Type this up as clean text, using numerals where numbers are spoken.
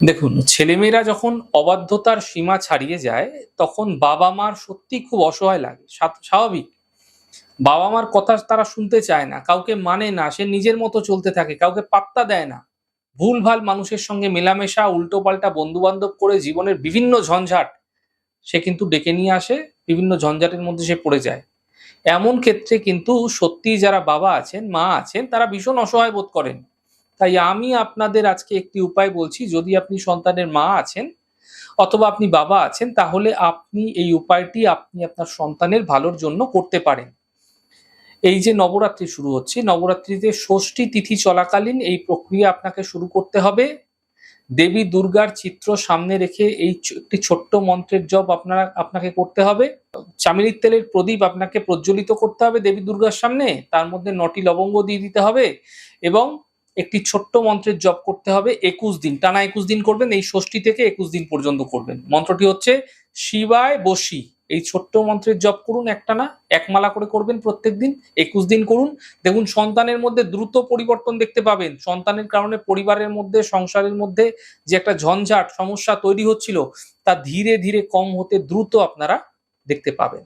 দেখুন, ছেলেমেয়েরা যখন অবাধ্যতার সীমা ছাড়িয়ে যায়, তখন বাবা-মার সত্যিই খুব অসহায় লাগে। স্বাভাবিক। বাবা-মার কথা তারা শুনতে চায় না, কাউকে মানে না, সে নিজের মতো চলতে থাকে, কাউকে পাত্তা দেয় না। ভুলভাল মানুষের সঙ্গে মেলামেশা, উল্টোপাল্টা বন্ধু-বান্ধব করে জীবনের বিভিন্ন ঝঞ্ঝাট সে কিন্তু ডেকে নিয়ে আসে, বিভিন্ন ঝঞ্ঝাটের মধ্যে সে পড়ে যায়। এমন ক্ষেত্রে কিন্তু সত্যিই যারা বাবা আছেন, মা আছেন, তারা ভীষণ অসহায় বোধ করেন। তাই আমি আপনাদের আজকে একটি উপায় বলছি, যদি আপনি সন্তানের মা আছেন অথবা আপনি বাবা আছেন, তাহলে আপনি এই উপায়টি আপনি আপনার সন্তানের ভালোর জন্য করতে পারেন। এই যে নবরাত্রি শুরু হচ্ছে, নবরাত্রিতে ষষ্ঠী তিথি চলাকালীন এই প্রক্রিয়া আপনাকে শুরু করতে হবে। দেবী দুর্গার চিত্র সামনে রেখে এই একটি ছোট্ট মন্ত্রের জপ আপনাকে করতে হবে। চামেলির তেলের প্রদীপ আপনাকে প্রজ্বলিত করতে হবে দেবী দুর্গার সামনে, তার মধ্যে ৯টি লবঙ্গ দিয়ে দিতে হবে এবং একটি ছোট্ট মন্ত্রের জপ করতে হবে ২১ দিন, টানা ২১ দিন করবেন, এই ষষ্ঠী থেকে ২১ দিন পর্যন্ত করবেন। মন্ত্রটি হচ্ছে শিবায় বসি। এই ছোট্ট মন্ত্রের জপ করুন একটানা, এক মালা করে করবেন প্রত্যেকদিন, ২১ দিন করুন। দেখুন সন্তানের মধ্যে দ্রুত পরিবর্তন দেখতে পাবেন। সন্তানের কারণে পরিবারের মধ্যে, সংসারের মধ্যে যে একটা ঝঞ্ঝাট, সমস্যা তৈরি হচ্ছিল, তা ধীরে ধীরে কম হতে দ্রুত আপনারা দেখতে পাবেন।